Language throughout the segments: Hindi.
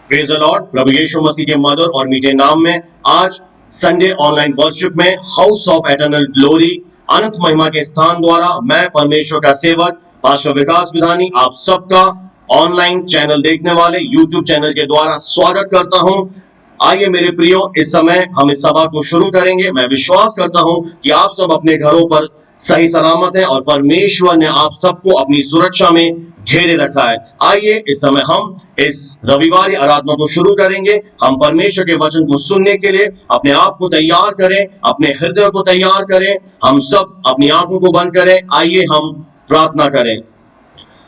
Praise the Lord. प्रभु यीशु मसीह के मधुर और मीठे नाम में आज संडे ऑनलाइन वर्शिप में हाउस ऑफ एटर्नल ग्लोरी अनंत महिमा के स्थान द्वारा मैं परमेश्वर का सेवक पास्टर विकास विधानी आप सबका ऑनलाइन चैनल देखने वाले यूट्यूब चैनल के द्वारा स्वागत करता हूं। आइए मेरे प्रियो, इस समय हम इस सभा को शुरू करेंगे। मैं विश्वास करता हूं कि आप सब अपने घरों पर सही सलामत हैं और परमेश्वर ने आप सबको अपनी सुरक्षा में घेरे रखा है। आइए इस समय हम इस रविवार आराधना को शुरू करेंगे। हम परमेश्वर के वचन को सुनने के लिए अपने आप को तैयार करें, अपने हृदय को तैयार करें। हम सब अपनी आंखों को बंद करें। आइए हम प्रार्थना करें।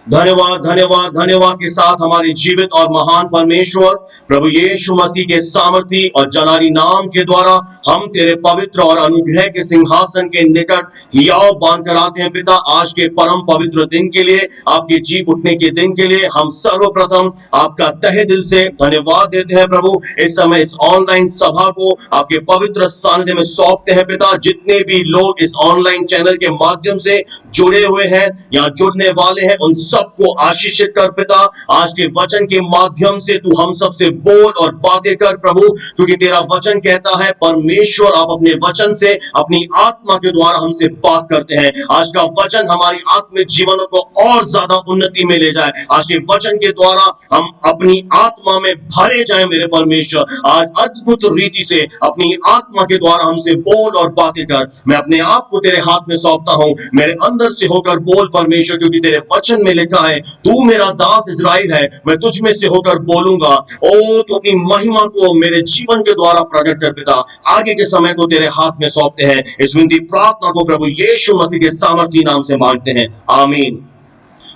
धन्यवाद धन्यवाद धन्यवाद के साथ हमारे जीवित और महान परमेश्वर प्रभु यीशु मसीह के सामर्थी और जलाली नाम के द्वारा हम तेरे पवित्र और अनुग्रह के सिंहासन के निकट हियाव बांध कर आते हैं। पिता, आज के परम पवित्र दिन के लिए, आपके जी उठने के दिन के लिए हम सर्वप्रथम आपका तहे दिल से धन्यवाद देते हैं। प्रभु, इस समय इस ऑनलाइन सभा को आपके पवित्र सानिध्य में सौंपते हैं। पिता, जितने भी लोग इस ऑनलाइन चैनल के माध्यम से जुड़े हुए हैं या जुड़ने वाले हैं, उन सबको आशीषित कर पिता। आज के वचन के माध्यम से तू हम सबसे बोल और बातें कर प्रभु, क्योंकि तेरा वचन कहता है परमेश्वर आप अपने वचन से अपनी आत्मा के द्वारा हमसे बात करते हैं। आज का वचन हमारी आत्मिक जीवन को और ज्यादा उन्नति में ले जाए। आज के वचन के द्वारा हम अपनी आत्मा में भरे जाए। मेरे परमेश्वर, आज अद्भुत रीति से अपनी आत्मा के द्वारा हमसे बोल और बातें कर। मैं अपने आप को तेरे हाथ में सौंपता हूं। मेरे अंदर से होकर बोल परमेश्वर, क्योंकि तेरे वचन में लिखा है तू मेरा दास इस्राएल है, मैं तुझ में से होकर बोलूंगा। ओ तू अपनी महिमा को मेरे जीवन के द्वारा प्रकट कर पिता। आगे के समय को तेरे हाथ में सौंपते हैं। इस विनती प्रार्थना को प्रभु यीशु मसीह के सामर्थी नाम से मांगते हैं, आमीन।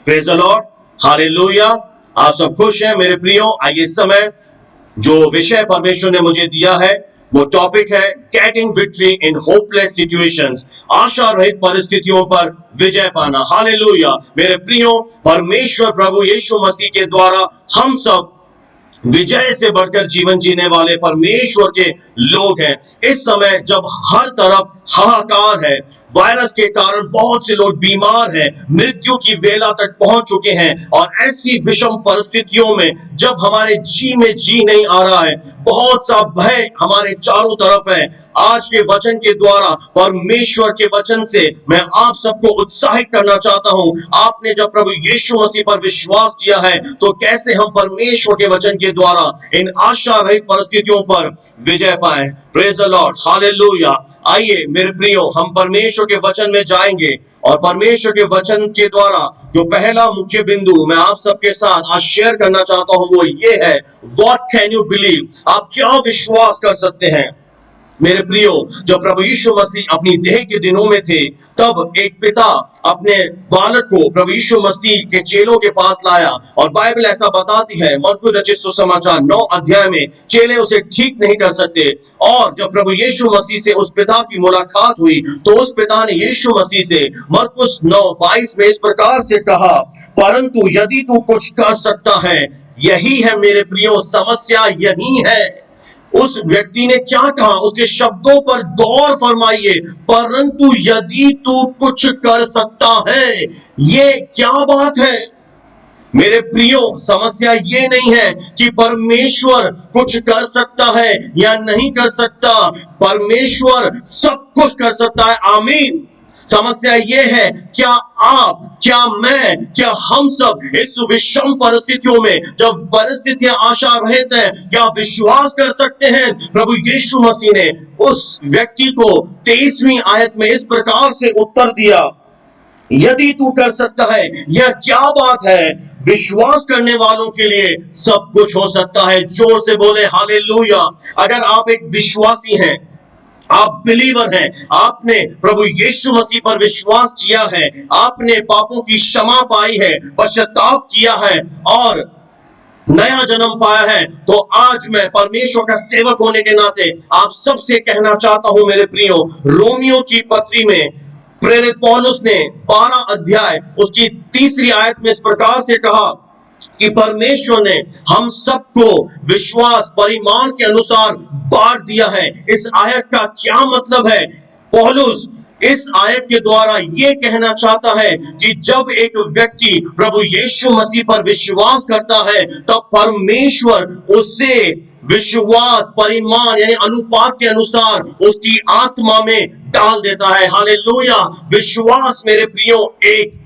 Praise the Lord, hallelujah. आप सब खुश हैं मेरे प्रियो। आइए इस समय जो विषय परमेश्वर ने मुझे दिया है वो टॉपिक है getting victory in hopeless situations, आशा रहित परिस्थितियों पर विजय पाना। हालेलुया मेरे प्रियो, परमेश्वर प्रभु यीशु मसीह के द्वारा हम सब विजय से बढ़कर जीवन जीने वाले परमेश्वर के लोग हैं। इस समय जब हर तरफ हाहाकार है, वायरस के कारण बहुत से लोग बीमार हैं, मृत्यु की वेला तक पहुंच चुके हैं, और ऐसी विषम परिस्थितियों में जब हमारे जी में जी नहीं आ रहा है, बहुत सा भय हमारे चारों तरफ है, आज के वचन के द्वारा परमेश्वर के वचन से मैं आप सबको उत्साहित करना चाहता हूं। आपने जब प्रभु यीशु मसीह पर विश्वास किया है तो कैसे हम परमेश्वर के वचन के द्वारा इन आशा रहित परिस्थितियों पर विजय पाए। Praise the Lord, hallelujah. आइए मेरे प्रियो, हम परमेश्वर के वचन में जाएंगे और परमेश्वर के वचन के द्वारा जो पहला मुख्य बिंदु मैं आप सबके साथ आज शेयर करना चाहता हूं वो ये है, व्हाट कैन यू बिलीव, आप क्या विश्वास कर सकते हैं। मेरे प्रियो, जब प्रभु यीशु मसीह अपनी देह के दिनों में थे तब एक पिता अपने बालक को प्रभु यीशु मसीह के चेलों के पास लाया, और बाइबल ऐसा बताती है मरकुस रचित सुसमाचार 9 अध्याय में, चेले उसे ठीक नहीं कर सकते। और जब प्रभु यीशु मसीह से उस पिता की मुलाकात हुई तो उस पिता ने यीशु मसीह से मरकुस 9:22 में इस प्रकार से कहा, परंतु यदि तू कुछ कर सकता है। यही है मेरे प्रियो, समस्या यही है। उस व्यक्ति ने क्या कहा, उसके शब्दों पर गौर फरमाइए, परंतु यदि तू कुछ कर सकता है। ये क्या बात है मेरे प्रियो। समस्या ये नहीं है कि परमेश्वर कुछ कर सकता है या नहीं कर सकता, परमेश्वर सब कुछ कर सकता है, आमीन। समस्या यह है, क्या आप, क्या मैं, क्या हम सब इस विषम परिस्थितियों में जब परिस्थितियां आशा रहित हैं, क्या विश्वास कर सकते हैं। प्रभु यीशु मसीह ने उस व्यक्ति को 23वीं आयत में इस प्रकार से उत्तर दिया, यदि तू कर सकता है। यह क्या बात है, विश्वास करने वालों के लिए सब कुछ हो सकता है। जोर से बोले हालेलुया। अगर आप एक विश्वासी हैं, आप बिलीवर हैं, आपने प्रभु यीशु मसीह पर विश्वास किया है, आपने पापों की क्षमा पाई है, पश्चाताप किया है और नया जन्म पाया है, तो आज मैं परमेश्वर का सेवक होने के नाते आप सबसे कहना चाहता हूं मेरे प्रियो, रोमियो की पत्री में प्रेरित पौलुस ने 12 अध्याय उसकी 3री आयत में इस प्रकार से कहा कि परमेश्वर ने हम सबको विश्वास परिमाण के अनुसार बांट दिया है। इस आयत का क्या मतलब है? पौलुस इस आयत के द्वारा यह कहना चाहता है कि जब एक व्यक्ति प्रभु यीशु मसीह पर विश्वास करता है तब परमेश्वर उसे विश्वास परिमाण यानी अनुपात के अनुसार उसकी आत्मा में डाल देता है। हालेलुया। विश्वास मेरे प्रियो एक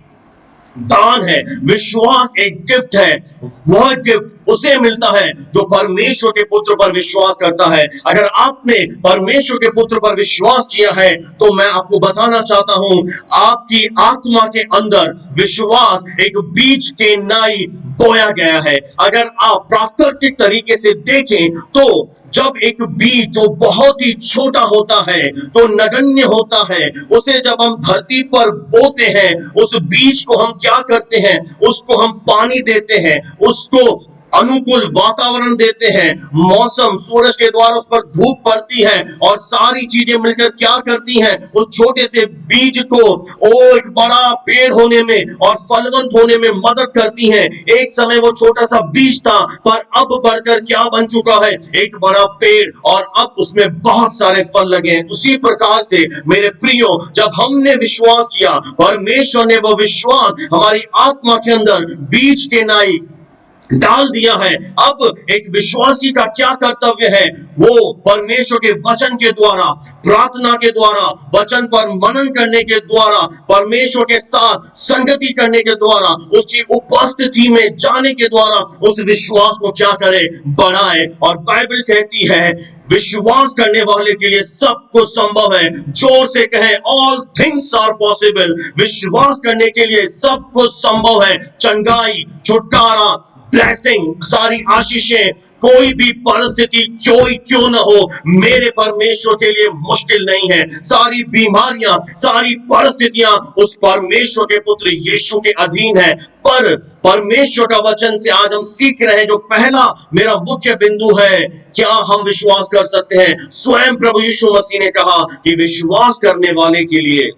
दान है, विश्वास एक गिफ्ट है। वह गिफ्ट उसे मिलता है जो परमेश्वर के पुत्र पर विश्वास करता है। अगर आपने परमेश्वर के पुत्र पर विश्वास किया है तो मैं आपको बताना चाहता हूं, आपकी आत्मा के अंदर विश्वास एक बीज के नाई बोया गया है। अगर आप प्राकृतिक तरीके से देखें तो जब एक बीज जो बहुत ही छोटा होता है, जो नगण्य होता है, उसे जब हम धरती पर बोते हैं, उस बीज को हम क्या करते हैं, उसको हम पानी देते हैं, उसको अनुकूल वातावरण देते हैं, मौसम सूरज के द्वारा उस पर धूप पड़ती है और सारी चीजें मिलकर क्या करती हैं, उस छोटे से बीज को एक बड़ा पेड़ होने में और फलवंत होने में मदद करती हैं। एक समय वो छोटा सा बीज था पर अब बढ़कर क्या बन चुका है, एक बड़ा पेड़, और अब उसमें बहुत सारे फल लगे हैं। उसी प्रकार से मेरे प्रियो, जब हमने विश्वास किया, परमेश्वर ने वो विश्वास हमारी आत्मा के अंदर बीज के नाई डाल दिया है। अब एक विश्वासी का क्या कर्तव्य है, वो परमेश्वर के वचन के द्वारा, प्रार्थना के द्वारा, वचन पर मनन करने के द्वारा, परमेश्वर के साथ संगति करने के द्वारा, उसकी उपस्थिति में जाने के द्वारा उस विश्वास को क्या करे, बढ़ाए। और बाइबल कहती है विश्वास करने वाले के लिए सब कुछ संभव है। जोर से कहें, ऑल थिंग्स आर पॉसिबल। विश्वास करने के लिए सब कुछ संभव है। चंगाई, छुटकारा, ब्लेसिंग, सारी आशीषें, कोई भी परिस्थिति क्यों न हो, मेरे परमेश्वर के लिए मुश्किल नहीं है। सारी बीमारियां, सारी परिस्थितियां उस परमेश्वर के पुत्र यीशु के अधीन है। पर परमेश्वर का वचन से आज हम सीख रहे हैं, जो पहला मेरा मुख्य बिंदु है, क्या हम विश्वास कर सकते हैं। स्वयं प्रभु यीशु मसीह ने कहा कि विश्वास करने वाले के लिए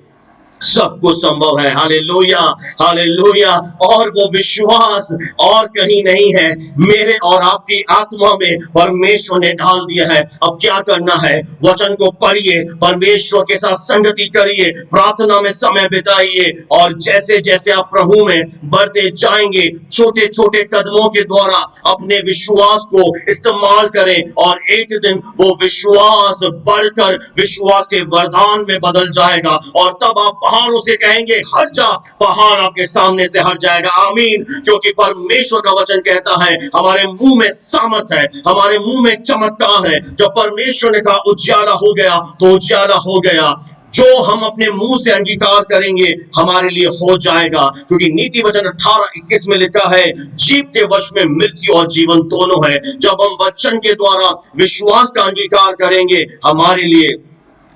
सब कुछ संभव है। Hallelujah, hallelujah. और वो विश्वास और कहीं नहीं है, मेरे और आपकी आत्मा में परमेश्वर ने डाल दिया है। अब क्या करना है, वचन को पढ़िए, परमेश्वर के साथ संगति करिए, प्रार्थना में समय बिताइए, और जैसे जैसे आप प्रभु में बढ़ते जाएंगे, छोटे छोटे कदमों के द्वारा अपने विश्वास को इस्तेमाल करें, और एक दिन वो विश्वास बढ़कर विश्वास के वरदान में बदल जाएगा। और तब आप पहाड़ों से कहेंगे हट जा, पहाड़ आपके सामने से हट जाएगा। आमीन। क्योंकि परमेश्वर का वचन कहता है हमारे मुंह में सामर्थ है, हमारे मुंह में चमत्कार है। जब परमेश्वर ने कहा उजियारा हो गया तो उजियारा हो गया। जो हम अपने मुंह से अंगीकार करेंगे हमारे लिए हो जाएगा। क्योंकि नीति वचन 18:21 में लिखा है, जीव के वश में मृत्यु और जीवन दोनों है। जब हम वचन के द्वारा विश्वास का अंगीकार करेंगे हमारे लिए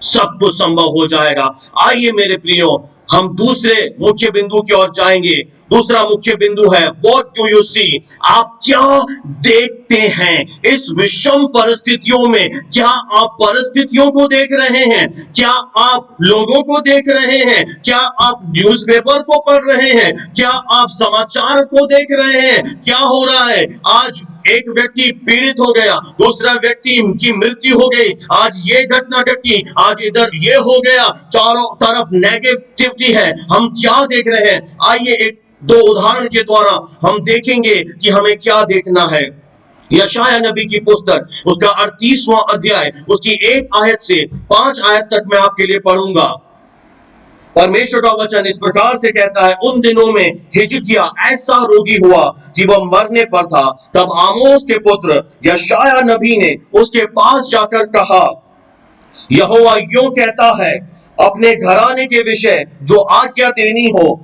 सब कुछ संभव हो जाएगा। आइए मेरे प्रियो, हम दूसरे मुख्य बिंदु की ओर जाएंगे। दूसरा मुख्य बिंदु है, व्हाट डू यू सी, आप क्या देखते हैं इस विषम परिस्थितियों में। क्या आप परिस्थितियों को देख रहे हैं, क्या आप लोगों को देख रहे हैं, क्या आप न्यूज़पेपर को पढ़ रहे हैं, क्या आप समाचार को देख रहे हैं। क्या हो रहा है, आज एक व्यक्ति पीड़ित हो गया, दूसरा व्यक्ति की मृत्यु हो गई, आज ये घटना घटी, आज इधर ये हो गया, चारों तरफ नेगेटिविटी है। हम क्या देख रहे हैं, आइए एक दो उदाहरण के द्वारा हम देखेंगे कि हमें क्या देखना है। यशाया नबी की पुस्तक, उसका 38वां अध्याय, उसकी 1 आयत से 5 आयत तक मैं आपके लिए पढ़ूंगा। परमेश्वर का वचन इस प्रकार से कहता है, उन दिनों में हिजकिय्याह ऐसा रोगी हुआ कि वह मरने पर था। तब आमोस के पुत्र यशाया नबी ने उसके पास जाकर कहा, यहोवा यूं कहता है, अपने घराने के विषय जो आज्ञा देनी हो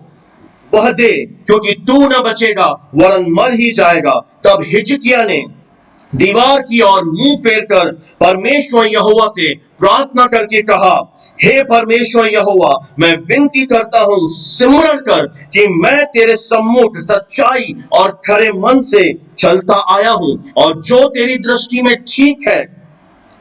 वह दे, क्योंकि तू न बचेगा वरन मर ही जाएगा। तब हिजकिय्याह ने दीवार की ओर मुंह फेरकर परमेश्वर यहोवा से प्रार्थना करके कहा, हे परमेश्वर यहोवा, मैं विनती करता हूं, सिमरण कर कि मैं तेरे सम्मुख सच्चाई और खरे मन से चलता आया हूं, और जो तेरी दृष्टि में ठीक है,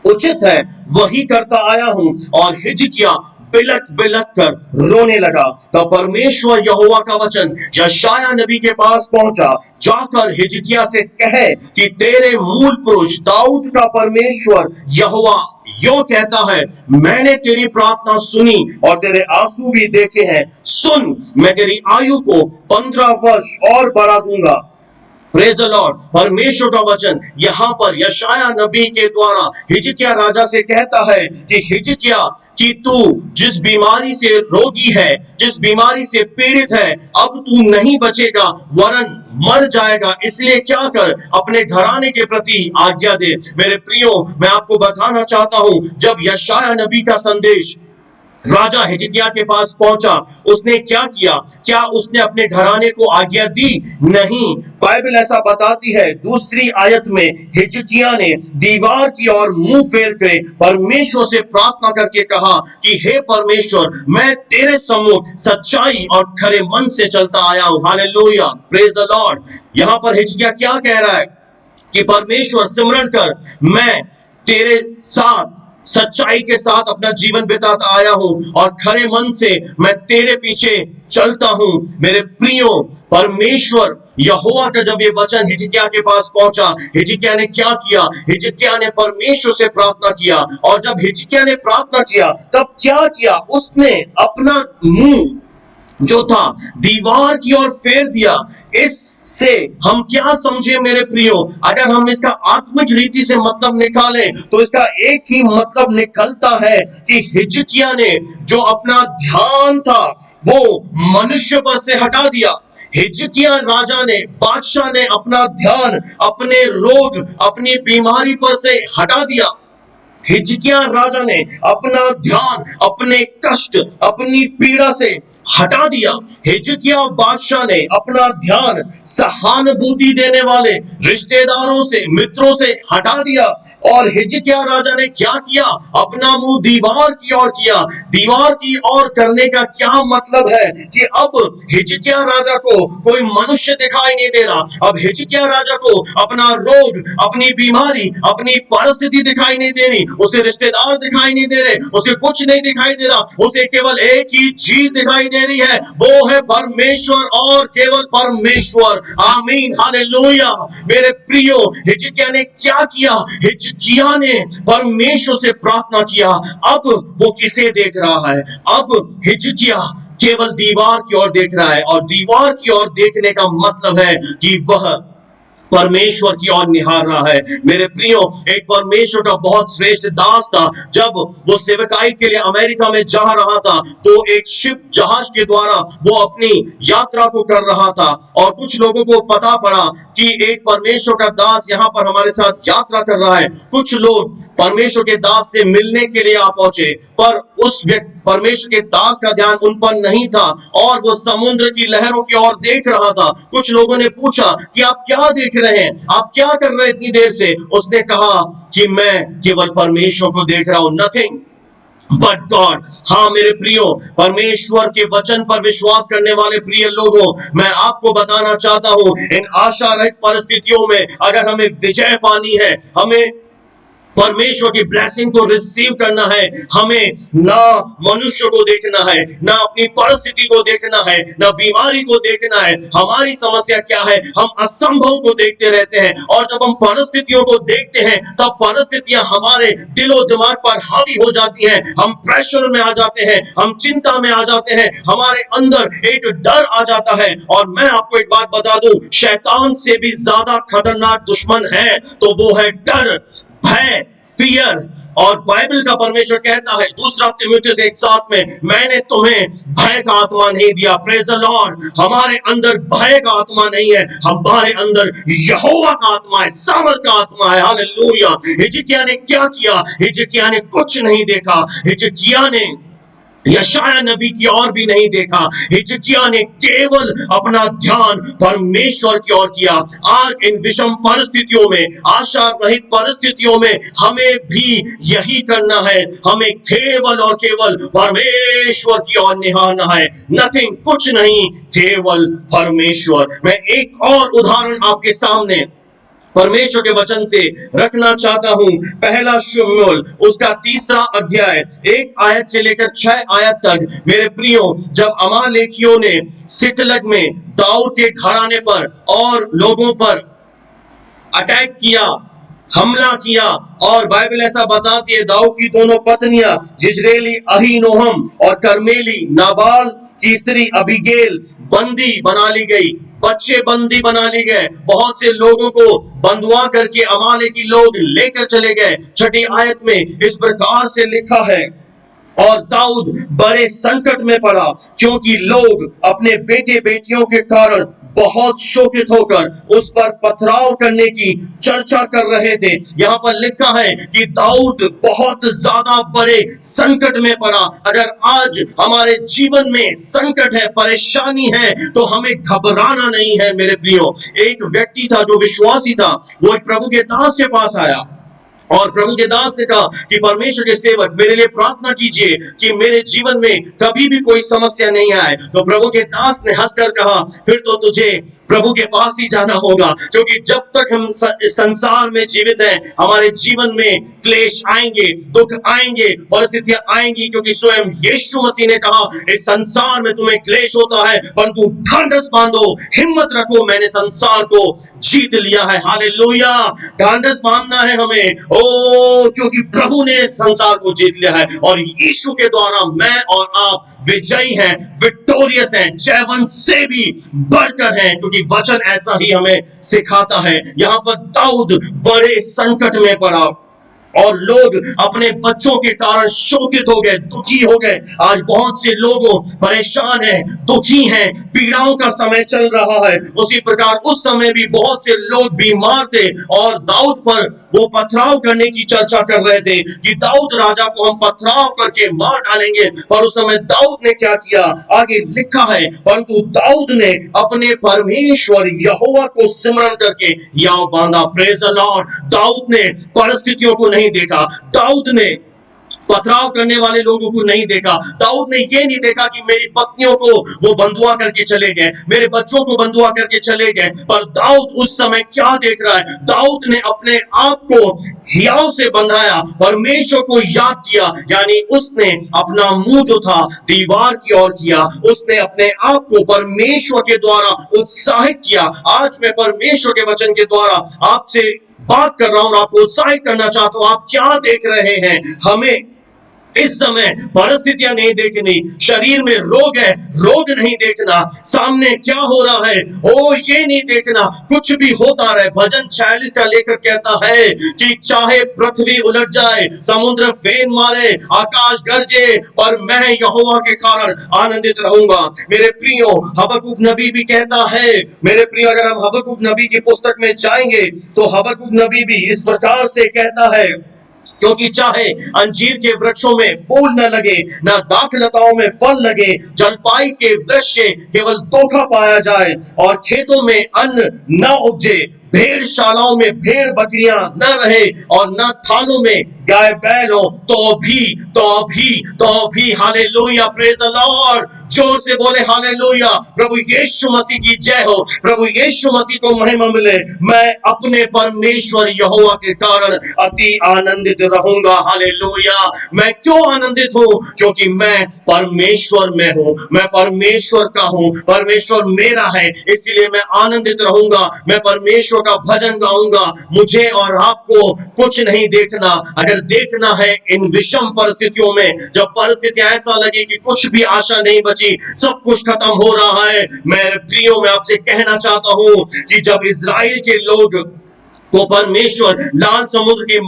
उचित है, वही करता आया हूं। और हिजकिय्याह बिलक बिलक कर रोने लगा। तब परमेश्वर यहोवा का वचन यशायाह नबी के पास पहुंचा, जाकर हिजकिय्याह से कहे कि तेरे मूल पुरुष दाऊद का परमेश्वर यहोवा यो कहता है, मैंने तेरी प्रार्थना सुनी और तेरे आंसू भी देखे हैं। सुन, मैं तेरी आयु को 15 वर्ष और बढ़ा दूंगा। Praise the Lord. परमेश्वर का वचन यहां पर यशायाह नबी के द्वारा हिजकिय्याह राजा से कहता है कि हिजकिय्याह कि तू जिस बीमारी से रोगी है, जिस बीमारी से पीड़ित है, अब तू नहीं बचेगा वरन मर जाएगा। इसलिए क्या कर, अपने घराने के प्रति आज्ञा दे। मेरे प्रियो, मैं आपको बताना चाहता हूं, जब यशायाह नबी का संदेश राजा हिजकिय्याह के पास पहुंचा, उसने क्या किया? क्या उसने अपने घराने को आज्ञा दी? नहीं। बाइबल ऐसा बताती है दूसरी आयत में, हिजकिय्याह ने दीवार की ओर मुंह फेर के परमेश्वर से प्रार्थना करके कहा कि हे परमेश्वर, मैं तेरे सम्मुख सच्चाई और खरे मन से चलता आया हूं। Hallelujah, praise the Lord. यहां पर हिजकिय्याह क्या कह रहा है कि परमेश्वर, सिमरन कर, मैं तेरे साथ सच्चाई के साथ अपना जीवन बिताता आया हूं और खरे मन से मैं तेरे पीछे चलता हूं। मेरे प्रियो, परमेश्वर यहोवा का जब ये वचन हिजकिय्याह के पास पहुंचा, हिजकिय्याह ने क्या किया? हिजकिय्याह ने परमेश्वर से प्रार्थना किया, और जब हिजकिय्याह ने प्रार्थना किया तब क्या किया? उसने अपना मुंह जो था दीवार की ओर फेर दिया। इससे हम क्या समझे मेरे प्रियो? अगर हम इसका आत्मिक रीति से मतलब निकालें तो इसका एक ही मतलब निकलता है कि हिजकिय्याह ने जो अपना ध्यान था वो मनुष्य पर से हटा दिया। हिजकिय्याह राजा ने, बादशाह ने अपना ध्यान अपने रोग, अपनी बीमारी पर से हटा दिया। हिजकिय्याह राजा ने अपना ध्यान अपने कष्ट, अपनी पीड़ा से हटा दिया। हिजकिय्याह बादशाह ने अपना ध्यान सहानुभूति देने वाले रिश्तेदारों से, मित्रों से हटा दिया। और हिजकिय्याह राजा ने क्या किया? अपना मुंह दीवार की ओर किया। दीवार की ओर करने का क्या मतलब है कि अब हिजकिय्याह राजा को कोई मनुष्य दिखाई नहीं दे रहा। अब हिजकिय्याह राजा को अपना रोग, अपनी बीमारी, अपनी परिस्थिति दिखाई नहीं दे रही, उसे रिश्तेदार दिखाई नहीं दे रहे, उसे कुछ नहीं दिखाई दे रहा। उसे केवल एक ही चीज दिखाई दे रही है, वो है परमेश्वर और केवल परमेश्वर। आमीन, हालेलुया। मेरे प्रियो, हिजकिय्याह ने क्या किया? हिजकिय्याह ने परमेश्वर से प्रार्थना किया। अब वो किसे देख रहा है? अब हिजकिय्याह केवल दीवार की ओर देख रहा है, और दीवार की ओर देखने का मतलब है कि वह परमेश्वर की ओर निहार रहा है। मेरे प्रियो, एक परमेश्वर का बहुत श्रेष्ठ दास था। जब वो सेवकाई के लिए अमेरिका में जा रहा था तो एक शिप, जहाज के द्वारा वो अपनी यात्रा को कर रहा था, और कुछ लोगों को पता पड़ा कि एक परमेश्वर का दास यहाँ पर हमारे साथ यात्रा कर रहा है। कुछ लोग परमेश्वर के दास से मिलने के लिए आ पहुंचे, पर उस परमेश्वर के दास का ध्यान उन पर नहीं था और वो समुद्र की लहरों की ओर देख रहा था। कुछ लोगों ने पूछा कि आप क्या देख रहे हैं, आप क्या कर रहे हैं इतनी देर से? उसने कहा कि मैं केवल परमेश्वर को देख रहा हूं, नथिंग बट गॉड। हाँ मेरे प्रियो, परमेश्वर के वचन पर विश्वास करने वाले प्रिय लोगों, मैं आपको बताना चाहता हूं, इन आशा रहित परिस्थितियों में अगर हमें विजय पानी है, हमें परमेश्वर की ब्लेसिंग को रिसीव करना है, हमें ना मनुष्य को देखना है, ना अपनी परिस्थिति को देखना है, ना बीमारी को देखना है। हमारी समस्या क्या है? हम असंभव को देखते रहते हैं, और जब हम परिस्थितियों को देखते हैं तब परिस्थितियां हमारे दिलो दिमाग पर हावी हो जाती हैं। हम प्रेशर में आ जाते हैं, हम चिंता में आ जाते हैं, हमारे अंदर एक डर आ जाता है। और मैं आपको एक बात बता दूं, शैतान से भी ज्यादा खतरनाक दुश्मन है तो वो है डर, भय, फियर। और बाइबल का परमेश्वर कहता है दूसरा तीमुथियुस 1:7 में, मैंने तुम्हें भय का आत्मा नहीं दिया। Praise the Lord. हमारे अंदर भय का आत्मा नहीं है, हमारे अंदर यहोवा का आत्मा है, सामर्थ का आत्मा है। हालेलुया। हिजकिय्याह ने क्या किया? हिजकिय्याह ने कुछ नहीं देखा। हिजकिय्याह ने यशायाह नबी की ओर भी नहीं देखा। हिजकिय्याह ने केवल अपना ध्यान परमेश्वर की ओर किया। आज इन विषम परिस्थितियों में, आशा रहित परिस्थितियों में हमें भी यही करना है। हमें केवल और केवल परमेश्वर की ओर निहारना है, नथिंग, कुछ नहीं, केवल परमेश्वर। मैं एक और उदाहरण आपके सामने परमेश्वर के वचन से रखना चाहता हूं। पहला शमूएल उसका 3 अध्याय 1 आयत से लेकर 6 आयत तक। मेरे प्रियो, जब अमालेकियों ने सिकलग में दाऊद के घराने पर और लोगों पर अटैक किया, हमला किया, और बाइबल ऐसा बताती है दाऊद की दोनों पत्नियां जिज्रेली अहीनोहम और कर्मेली नाबाल की स्त्री अबीगेल बंदी बना ली गई, बच्चे बंदी बना लिए गए, बहुत से लोगों को बंधुआ करके अमालेकी लोग लेकर चले गए। 6 आयत में इस प्रकार से लिखा है, और दाऊद बड़े संकट में पड़ा क्योंकि लोग अपने बेटे बेटियों के कारण बहुत शोकित होकर उस पर पथराव करने की चर्चा कर रहे थे। यहां पर लिखा है कि दाऊद बहुत ज्यादा बड़े संकट में पड़ा। अगर आज हमारे जीवन में संकट है, परेशानी है, तो हमें घबराना नहीं है। मेरे प्रियो, एक व्यक्ति था जो विश्वासी था, वो एक प्रभु के दास के पास आया और प्रभु के दास से कहा कि परमेश्वर के सेवक, मेरे लिए प्रार्थना कीजिए कि मेरे जीवन में कभी भी कोई समस्या नहीं आए। तो प्रभु के दास ने हंसकर कहा, फिर तो तुझे प्रभु के पास ही जाना होगा, क्योंकि जब तक हम इस संसार में जीवित हैं, हमारे जीवन में क्लेश आएंगे, दुख आएंगे, परिस्थितियां आएंगी, क्योंकि स्वयं यीशु मसीह ने कहा, इस संसार में तुम्हें क्लेश होता है, परंतु ढांढस बांधो, हिम्मत रखो, मैंने संसार को जीत लिया है। हालेलुया! ढांढस बांधना है हमें, क्योंकि प्रभु ने संसार को जीत लिया है और यीशु के द्वारा मैं और आप विजयी हैं, विक्टोरियस हैं, जयवंत से भी बढ़कर हैं, क्योंकि वचन ऐसा ही हमें सिखाता है। यहां पर दाऊद बड़े संकट में पड़ा और लोग अपने बच्चों के कारण शोकित हो गए, दुखी हो गए। आज बहुत से लोगों परेशान हैं, दुखी हैं, पीड़ाओं का समय चल रहा है। उसी प्रकार उस समय भी बहुत से लोग बीमार थे और दाऊद पर वो पथराव करने की चर्चा कर रहे थे कि दाऊद राजा को हम पथराव करके मार डालेंगे। पर उस समय दाऊद ने क्या किया, आगे लिखा है, परंतु दाऊद ने अपने परमेश्वर यहोवा को सिमरन करके याव बांधा। Praise the Lord! दाऊद ने परिस्थितियों को नहीं देखा, दाऊद ने पथराव करने वाले लोगों को नहीं देखा, दाऊद ने ये नहीं देखा कि मेरी पत्नियों को वो बंधुआ करके चले गए, मेरे बच्चों को बंधुआ करके चले गए। पर दाऊद उस समय क्या देख रहा है, दाऊद ने अपने आप को हियाव से बंधाया, परमेश्वर को याद किया, यानी उसने अपना मुंह जो था दीवार की ओर किया, उसने अपने आप को परमेश्वर के द्वारा उत्साहित किया। आज मैं परमेश्वर के वचन के द्वारा आपसे बात कर रहा हूं, आपको उत्साहित करना चाहता हूं। आप क्या देख रहे हैं? हमें इस समय परिस्थितियां नहीं देखनी, शरीर में रोग है, रोग नहीं देखना, सामने क्या हो रहा है ये नहीं देखना, कुछ भी होता रहे। भजन 46 का लेकर कहता है कि चाहे पृथ्वी उलट जाए, समुद्र फेन मारे, आकाश गरजे, पर मैं यहोवा के कारण आनंदित रहूंगा। मेरे प्रियो, हबक्कुक नबी भी कहता है, मेरे प्रियो, अगर हम हबक्कुक नबी की पुस्तक में जाएंगे तो हबक्कुक नबी भी इस प्रकार से कहता है, क्योंकि चाहे अंजीर के वृक्षों में फूल न लगे, न दाखलताओं में फल लगे, जलपाई के वृक्ष से केवल धोखा पाया जाए और खेतों में अन्न न उपजे, भेड़शालाओं में भेड़ बकरियां न रहे और न थानों में गाय बैल हो, तो भी हालेलुया! Praise the Lord! जोर से बोले हालेलुया! प्रभु यीशु मसीह की जय हो, प्रभु यीशु मसीह को महिमा मिले। मैं अपने परमेश्वर यहोवा के कारण अति आनंदित रहूंगा। हालेलुया! मैं क्यों आनंदित हूं? क्योंकि मैं परमेश्वर में हूं, मैं परमेश्वर का हूं, परमेश्वर मेरा है, इसलिए मैं आनंदित रहूंगा। मैं परमेश्वर का भजन गाऊंगा। मुझे और आपको कुछ नहीं देखना। अगर देखना है इन विषम परिस्थितियों में, जब परिस्थितियां ऐसा लगे कि कुछ भी आशा नहीं बची, सब कुछ खत्म हो रहा है, मेरे प्रियो, मैं आपसे कहना चाहता हूं कि जब इजराइल के लोग को परमेश्वर लाल समुद्र के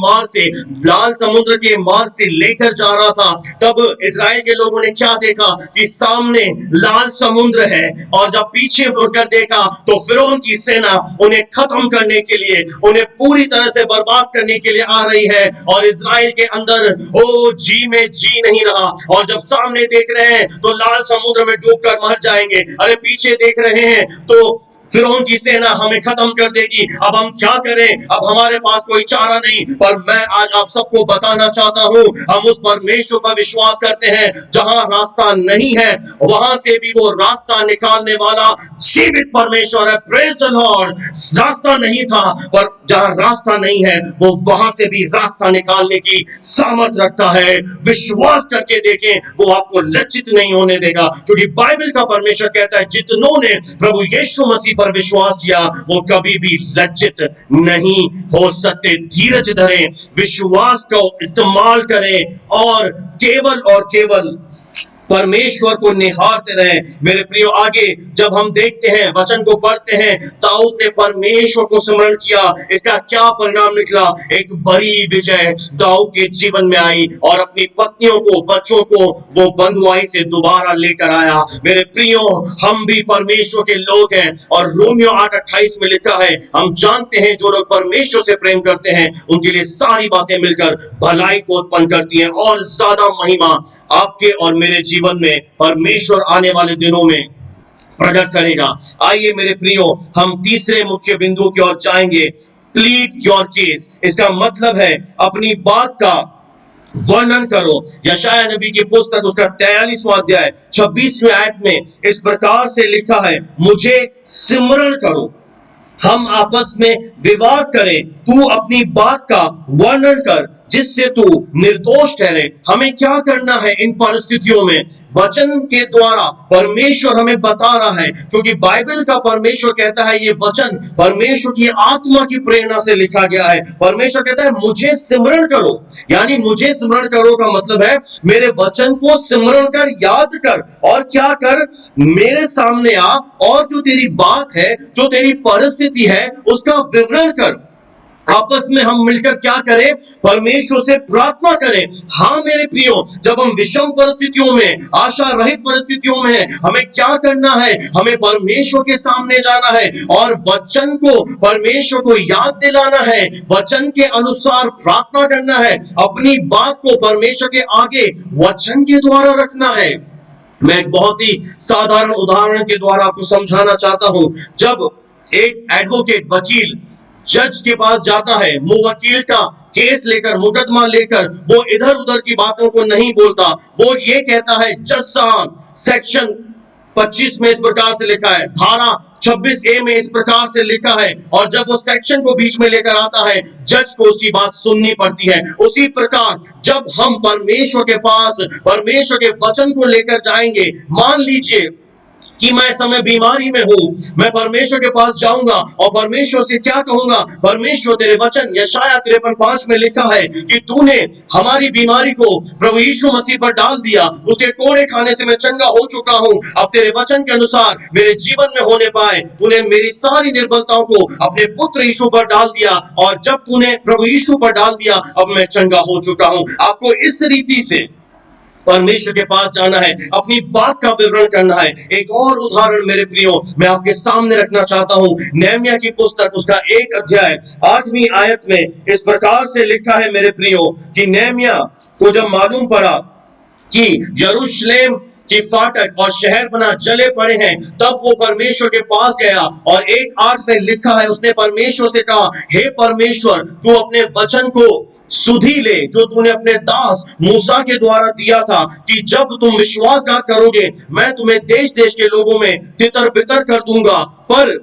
मार्ग से लेकर जा रहा था, तब इजराइल के लोगों ने क्या देखा कि सामने लाल समुद्र है, और जब पीछे मुड़कर देखा तो फिरौन की सेना उन्हें खत्म करने के लिए, उन्हें पूरी तरह से बर्बाद करने के लिए आ रही है, और इजराइल के अंदर जी में जी नहीं रहा। और जब सामने देख रहे हैं तो लाल समुद्र में डूबकर मर जाएंगे, अरे पीछे देख रहे हैं तो फिरौन की सेना हमें खत्म कर देगी, अब हम क्या करें, अब हमारे पास कोई चारा नहीं। पर मैं आज आप सबको बताना चाहता हूं, हम उस परमेश्वर पर विश्वास करते हैं जहां रास्ता नहीं है वहां से भी वो रास्ता निकालने वाला जीवित परमेश्वर है। Praise the Lord. रास्ता नहीं था, पर जहां रास्ता नहीं है वो वहां से भी रास्ता निकालने की सामर्थ रखता है। विश्वास करके देखें, वो आपको लज्जित नहीं होने देगा, क्योंकि बाइबल का परमेश्वर कहता है जितनों ने प्रभु यीशु मसीह पर विश्वास किया वो कभी भी लज्जित नहीं हो सकते। धीरज धरें, विश्वास को इस्तेमाल करें और केवल परमेश्वर को निहारते रहे। मेरे प्रियो, आगे जब हम देखते हैं, वचन को पढ़ते हैं, दाऊद ने परमेश्वर को स्मरण किया, इसका क्या परिणाम निकला? एक बड़ी विजय दाऊद के जीवन में आई और अपनी पत्नियों को, बच्चों को वो बंधुआई से दोबारा लेकर आया। मेरे प्रियो, हम भी परमेश्वर के लोग हैं और रोमियो 8:28 में लिखा है, हम जानते हैं जो लोग परमेश्वर से प्रेम करते हैं उनके लिए सारी बातें मिलकर भलाई को उत्पन्न करती हैं। और ज्यादा महिमा आपके और मेरे जीवन में परमेश्वर आने वाले दिनों में प्रकट करेगा। आइए मेरे प्रियो, हम तीसरे मुख्य बिंदु की ओर जाएंगे। प्लीड योर केस, इसका मतलब है अपनी बात का वर्णन करो। यशायाह नबी की पुस्तक उसका 43वां अध्याय 26वें आयत में इस प्रकार से लिखा है, मुझे सिमरण करो, हम आपस में विवाद करें, तू अपनी बात का वर्णन कर जिससे तू निर्दोष ठहरे। हमें क्या करना है इन परिस्थितियों में? वचन के द्वारा परमेश्वर हमें बता रहा है, क्योंकि बाइबल का परमेश्वर कहता है, ये वचन परमेश्वर की आत्मा की प्रेरणा से लिखा गया है। परमेश्वर कहता है मुझे सिमरण करो, यानी मुझे सिमरण करो का मतलब है मेरे वचन को सिमरण कर, याद कर, और क्या कर, मेरे सामने आ और जो तेरी बात है, जो तेरी परिस्थिति है, उसका विवरण कर। आपस में हम मिलकर क्या करें? परमेश्वर से प्रार्थना करें। हाँ मेरे प्रियो, जब हम विषम परिस्थितियों में, आशा रहित परिस्थितियों में हैं, हमें क्या करना है? हमें परमेश्वर के सामने जाना है और वचन को, परमेश्वर को याद दिलाना है, वचन के अनुसार प्रार्थना करना है, अपनी बात को परमेश्वर के आगे वचन के द्वारा रखना है। मैं एक बहुत ही साधारण उदाहरण के द्वारा आपको समझाना चाहता हूं। जब एक एडवोकेट, वकील जज के पास जाता है, मुवक्किल का केस लेकर, मुकदमा लेकर, वो इधर उधर की बातों को नहीं बोलता। वो ये कहता है, जज साहब, सेक्शन 25 में इस प्रकार से लिखा है, धारा 26A में इस प्रकार से लिखा है, और जब वो सेक्शन को बीच में लेकर आता है, जज को उसकी बात सुननी पड़ती है। उसी प्रकार जब हम परमेश्वर के पास, परमेश्वर के वचन को लेकर जाएंगे, मान लीजिए कि मैं इस समय बीमारी में हूं, मैं परमेश्वर के पास जाऊंगा और परमेश्वर से क्या कहूंगा? परमेश्वर, तेरे वचन यशायाह 53:5 में लिखा है कि तूने हमारी बीमारी को प्रभु यीशु मसीह पर डाल दिया, उसके कोड़े खाने से मैं चंगा हो चुका हूं। अब तेरे वचन के अनुसार मेरे जीवन में होने पाए, तूने मेरी सारी निर्बलताओं को अपने पुत्र यीशु पर डाल दिया, और जब तूने प्रभु यीशु पर डाल दिया, अब मैं चंगा हो चुका हूं। आपको इस रीति से परमेश्वर के पास जाना है, अपनी बात का विवरण करना है। एक और उदाहरण मेरे प्रियो मैं आपके सामने रखना चाहता हूं। नेहमिया की पुस्तक उसका 1 अध्याय 8वीं आयत में इस प्रकार से लिखा है मेरे प्रियो कि नेहमिया को जब मालूम पड़ा कि यरूशलेम कि फाटक और शहर बना जले पड़े हैं, तब वो परमेश्वर के पास गया और 1:8 में लिखा है, उसने परमेश्वर से कहा, हे परमेश्वर, तू अपने वचन को सुधी ले जो तूने अपने दास मूसा के द्वारा दिया था कि जब तुम विश्वासघात करोगे मैं तुम्हें देश देश के लोगों में तितर बितर कर दूंगा, पर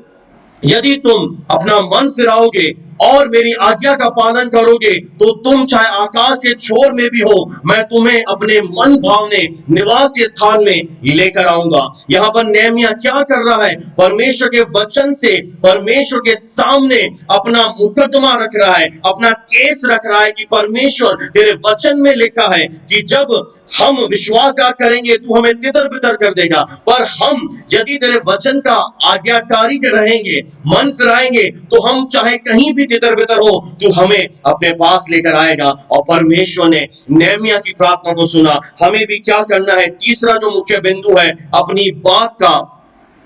यदि तुम अपना मन फिराओगे और मेरी आज्ञा का पालन करोगे तो तुम चाहे आकाश के छोर में भी हो, मैं तुम्हें अपने मन भावने निवास के स्थान में लेकर आऊंगा। यहाँ पर नेहमिया क्या कर रहा है? परमेश्वर के वचन से परमेश्वर के सामने अपना मुकदमा रख रहा है, अपना केस रख रहा है कि परमेश्वर, तेरे वचन में लिखा है कि जब हम विश्वासघात करेंगे तू हमें तितर बितर कर देगा, पर हम यदि तेरे वचन का आज्ञाकारी रहेंगे, मन फिराएंगे, तो हम चाहे कहीं भी तितर बितर हो, तू हमें अपने पास लेकर आएगा। और परमेश्वर ने नेहमिया की प्रार्थना को सुना। हमें भी क्या करना है? तीसरा जो मुख्य बिंदु है, अपनी बात का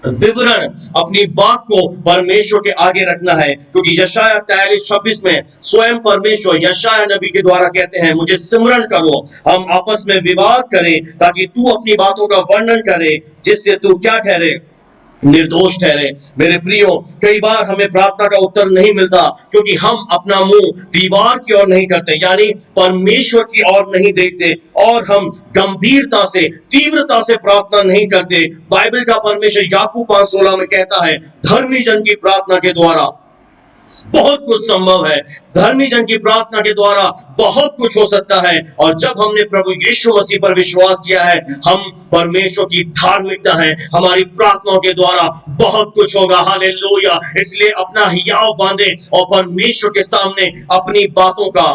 विवरण, अपनी बात को परमेश्वर के आगे रखना है, क्योंकि यशायाह 43:26 में स्वयं परमेश्वर यशायाह नबी के द्वारा कहते हैं, मुझे सिमरण करो, हम आपस में विवाद करें, ताकि तू अपनी बातों का वर्णन करे जिससे तू क्या ठहरे? निर्दोष ठहरे। मेरे प्रियो, कई बार हमें प्रार्थना का उत्तर नहीं मिलता क्योंकि हम अपना मुंह दीवार की ओर नहीं करते, यानी परमेश्वर की ओर नहीं देखते, और हम गंभीरता से, तीव्रता से प्रार्थना नहीं करते। बाइबल का परमेश्वर याकूब 5:16 में कहता है, धर्मी जन की प्रार्थना के द्वारा बहुत कुछ संभव है। धर्मी जन की प्रार्थना के द्वारा बहुत कुछ हो सकता है। और जब हमने प्रभु यीशु मसीह पर विश्वास किया है, हम परमेश्वर की धार्मिकता है, हमारी प्रार्थनाओं के द्वारा बहुत कुछ होगा। हालेलुया। इसलिए अपना हियाव बांधे और परमेश्वर के सामने अपनी बातों का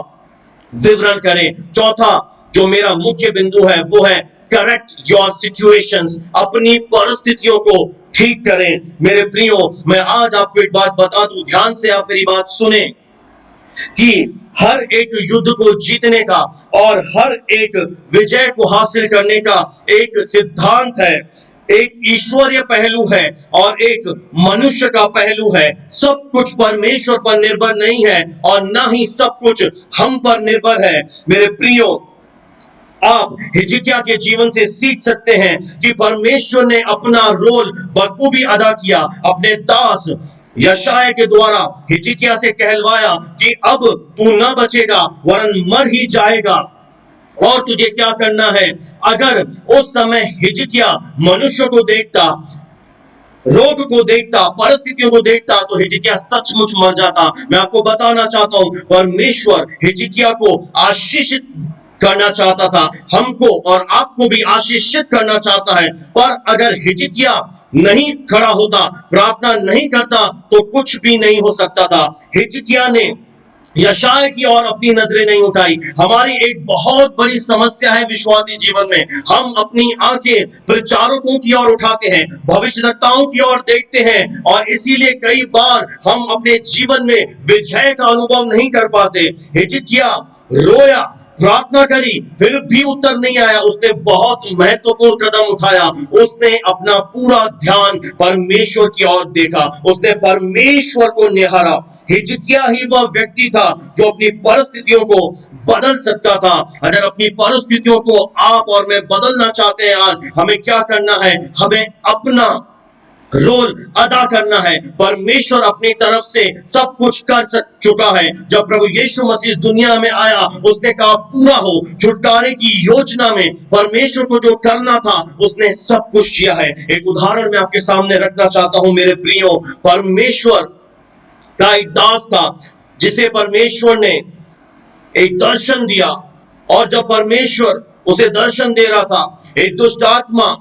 विवरण करें। चौथा जो मेरा मुख्य बिंदु है वो है करेक्ट योर सिचुएशंस। अपनी परिस्थितियों को ठीक करें। मेरे प्रियो, मैं आज आपको एक बात बता दूं, ध्यान से आप मेरी बात सुने, कि हर एक युद्ध को जीतने का और हर एक विजय को हासिल करने का एक सिद्धांत है। एक ईश्वरीय पहलू है और एक मनुष्य का पहलू है। सब कुछ परमेश्वर पर निर्भर नहीं है और ना ही सब कुछ हम पर निर्भर है। मेरे प्रियो, आप हिजकिय्याह के जीवन से सीख सकते हैं कि परमेश्वर ने अपना रोल बखूबी अदा किया। अपने दास यशायाह के द्वारा हिजकिय्याह से कहलवाया कि अब तू न बचेगा वरन मर ही जाएगा, और तुझे क्या करना है। अगर उस समय हिजकिय्याह मनुष्य को देखता, रोग को देखता, परिस्थितियों को देखता, तो हिजकिय्याह सचमुच मर जाता। मैं आपको बताना चाहता हूं, परमेश्वर हिजकिय्याह को आशीषित करना चाहता था, हमको और आपको भी आशीषित करना चाहता है। पर अगर हिजकिय्याह नहीं खड़ा होता, प्रार्थना नहीं करता, तो कुछ भी नहीं हो सकता था। हिजकिय्याह ने यशायाह की ओर अपनी नजरें नहीं उठाई। हमारी एक बहुत बड़ी समस्या है विश्वासी जीवन में, हम अपनी आंखें प्रचारकों की ओर उठाते हैं, भविष्यद्वक्ताओं की ओर देखते हैं, और इसीलिए कई बार हम अपने जीवन में विजय का अनुभव नहीं कर पाते। हिजकिय्याह रोया, प्रार्थना करी, फिर भी उत्तर नहीं आया। उसने बहुत महत्वपूर्ण कदम उठाया। उसने अपना पूरा ध्यान परमेश्वर की ओर देखा, उसने परमेश्वर को निहारा। हिजकिय्याह ही वह व्यक्ति था जो अपनी परिस्थितियों को बदल सकता था। अगर अपनी परिस्थितियों को आप और मैं बदलना चाहते हैं, आज हमें क्या करना है? हमें अपना रोल अदा करना है। परमेश्वर अपनी तरफ से सब कुछ कर चुका है। जब प्रभु यीशु मसीह दुनिया में आया, उसने कहा पूरा हो। छुटकारे की योजना में परमेश्वर को जो करना था, उसने सब कुछ किया है। एक उदाहरण मैं आपके सामने रखना चाहता हूं मेरे प्रियो। परमेश्वर का एक दास था जिसे परमेश्वर ने एक दर्शन दिया, और जब परमेश्वर उसे दर्शन दे रहा था, एक दुष्ट आत्मा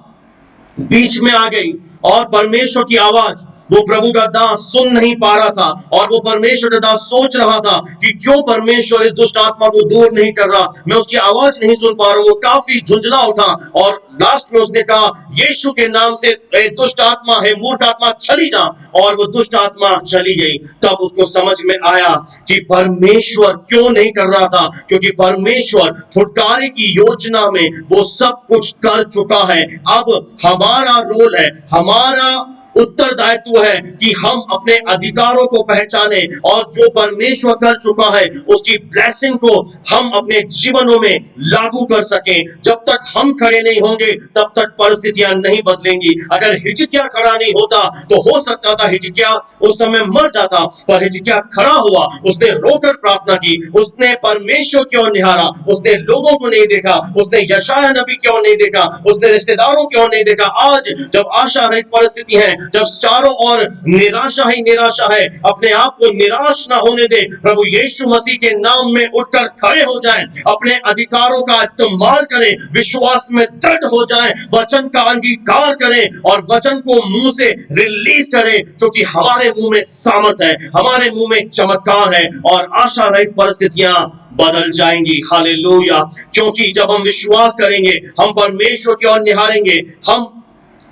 बीच में आ गई और परमेश्वर की आवाज वो प्रभु का दास सुन नहीं पा रहा था। और वो परमेश्वर का दास सोच रहा था कि क्यों परमेश्वर इस दुष्ट आत्मा को दूर नहीं कर रहा, मैं उसकी आवाज नहीं सुन पा रहा हूं। वो काफी झुंझला उठा और लास्ट में उसने कहा, यीशु के नाम से दुष्ट आत्मा है, मूर्ख आत्मा, चली जा। और वो दुष्ट आत्मा चली गई। तब उसको समझ में आया कि परमेश्वर क्यों नहीं कर रहा था, क्योंकि परमेश्वर छुटकारे की योजना में वो सब कुछ कर चुका है। अब हमारा रोल है, हमारा उत्तरदायित्व है कि हम अपने अधिकारों को पहचाने और जो परमेश्वर कर चुका है उसकी ब्लेसिंग को हम अपने जीवनों में लागू कर सकें। जब तक हम खड़े नहीं होंगे तब तक परिस्थितियां नहीं बदलेंगी। अगर हिजकिय्याह खड़ा नहीं होता तो हो सकता था हिजकिय्याह उस समय मर जाता, पर हिजकिय्याह खड़ा हुआ, उसने रोकर प्रार्थना की, उसने परमेश्वर की ओर निहारा, उसने लोगों को नहीं देखा, उसने यशायाह नबी की ओर नहीं देखा, उसने रिश्तेदारों की ओर नहीं देखा। आज जब आशा रहित परिस्थिति है, जब चारों ओर निराशा ही निराशा है, अपने आप को निराश ना होने दे। प्रभु यीशु मसीह के नाम में उठकर खड़े हो जाएं, अपने अधिकारों का इस्तेमाल करें, विश्वास में दृढ़ हो जाएं, वचन का अंगीकार करें और वचन को मुंह से रिलीज करें, क्योंकि हमारे मुंह में सामर्थ है, हमारे मुंह में चमत्कार है और आशा रहित परिस्थितियां बदल जाएंगी। हालेलुया। क्योंकि जब हम विश्वास करेंगे, हम परमेश्वर की ओर निहारेंगे, हम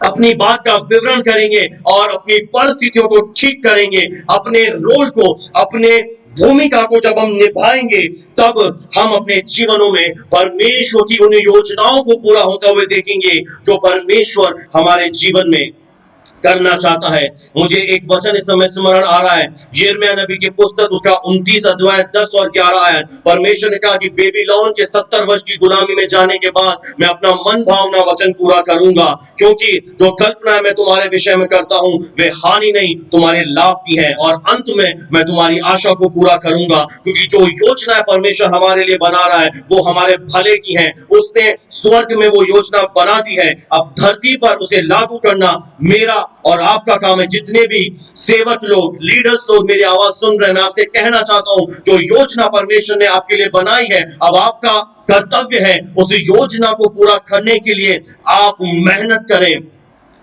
अपनी बात का विवरण करेंगे और अपनी परिस्थितियों को ठीक करेंगे, अपने रोल को, अपने भूमिका को जब हम निभाएंगे, तब हम अपने जीवनों में परमेश्वर की उन योजनाओं को पूरा होते हुए देखेंगे जो परमेश्वर हमारे जीवन में करना चाहता है। मुझे एक वचन इस समय स्मरण आ रहा है, यिर्मयाह नबी की पुस्तक उसका 29 अध्याय 10 और 11 आयत। परमेश्वर ने कहा कि बेबीलोन के 70 वर्ष की गुलामी में जाने के बाद मैं अपना मन भावना वचन पूरा करूंगा, क्योंकि जो कल्पना मैं तुम्हारे विषय में करता हूं वे हानि नहीं तुम्हारे लाभ की है, और अंत में मैं तुम्हारी आशा को पूरा करूंगा। क्योंकि जो योजना परमेश्वर हमारे लिए बना रहा है वो हमारे भले की है। उसने स्वर्ग में वो योजना बना दी है, अब धरती पर उसे लागू करना मेरा और आपका काम है। जितने भी सेवक लोग, लीडर्स लोग मेरी आवाज सुन रहे हैं, मैं आपसे कहना चाहता हूं, जो योजना परमेश्वर ने आपके लिए बनाई है, अब आपका कर्तव्य है उस योजना को पूरा करने के लिए आप मेहनत करें,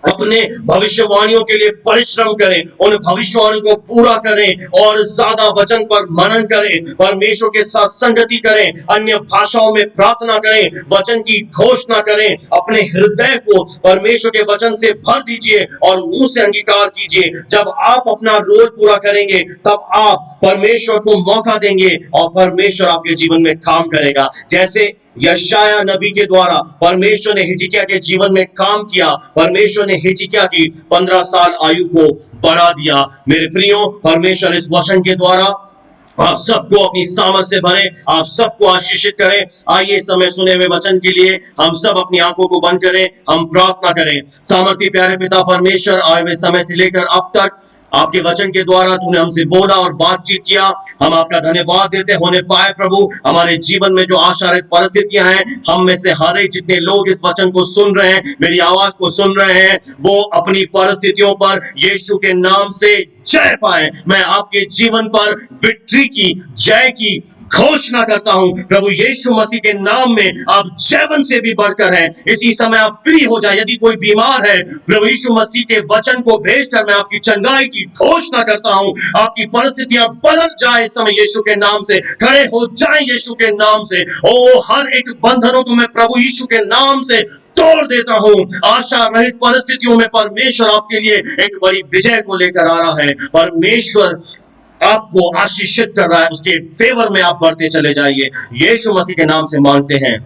अपने भविष्यवाणियों के लिए परिश्रम करें, उन भविष्यवाणियों को पूरा करें और ज्यादा वचन पर मनन करें, परमेश्वर के साथ संगति करें, अन्य भाषाओं में प्रार्थना करें, वचन की घोषणा करें, अपने हृदय को परमेश्वर के वचन से भर दीजिए और मुंह से अंगीकार कीजिए। जब आप अपना रोल पूरा करेंगे तब आप परमेश्वर को मौका देंगे और परमेश्वर आपके जीवन में काम करेगा। जैसे यशायाह नबी के द्वारा परमेश्वर ने हिजकिय्याह के जीवन में काम किया, परमेश्वर ने हिजकिय्याह की 15 साल आयु को बढ़ा दिया। मेरे प्रियो, परमेश्वर इस वचन के द्वारा आप सबको अपनी सामर्थ से भरे, आप सबको आशीषित करें। आइए समय सुने हुए वचन के लिए हम सब अपनी आंखों को बंद करें, हम प्रार्थना करें। सामर्थी प्यारे पिता परमेश्वर, आए हुए समय से लेकर अब तक आपके वचन के द्वारा तूने हमसे बोला और बातचीत किया, हम आपका धन्यवाद देते होने पाए। प्रभु, हमारे जीवन में जो आशारहित परिस्थितियां हैं, हम में से हर एक जितने लोग इस वचन को सुन रहे हैं, मेरी आवाज को सुन रहे हैं, वो अपनी परिस्थितियों पर यीशु के नाम से जय पाए। मैं आपके जीवन पर विक्ट्री की, जय की घोषणा करता हूं प्रभु यीशु मसीह के नाम में। आप जीवन से भी बढ़कर हैं, इसी समय आप फ्री हो जाए। यदि कोई बीमार है, प्रभु यीशु मसीह के वचन को भेजकर मैं आपकी चंगाई की घोषणा करता हूं। आपकी परिस्थितियां बदल जाए इस समय यीशु के नाम से, खड़े हो जाए यीशु के नाम से। ओ हर एक बंधनों को मैं प्रभु यीशु के नाम से तोड़ देता हूं। आशा रहित परिस्थितियों में परमेश्वर आपके लिए एक बड़ी विजय को लेकर आ रहा है। परमेश्वर आपको आशीषित कर रहा है, उसके फेवर में आप बढ़ते चले जाइए। यीशु मसीह के नाम से मांगते हैं,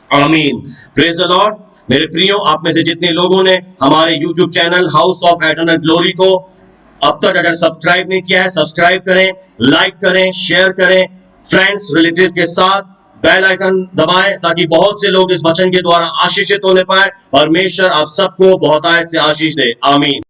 आमीन। Praise the Lord. मेरे प्रियो, आप में से जितने लोगों ने हमारे YouTube channel house of eternal glory को अब तक अगर सब्सक्राइब नहीं किया है, सब्सक्राइब करें, लाइक करें, शेयर करें, फ्रेंड्स रिलेटिव के साथ बेल आइकन दबाएं, ताकि बहुत से लोग इस वचन के द्वारा आशीषित होने पाए। परमेश्वर आप सबको बहुतायत से आशीष दे, आमीन।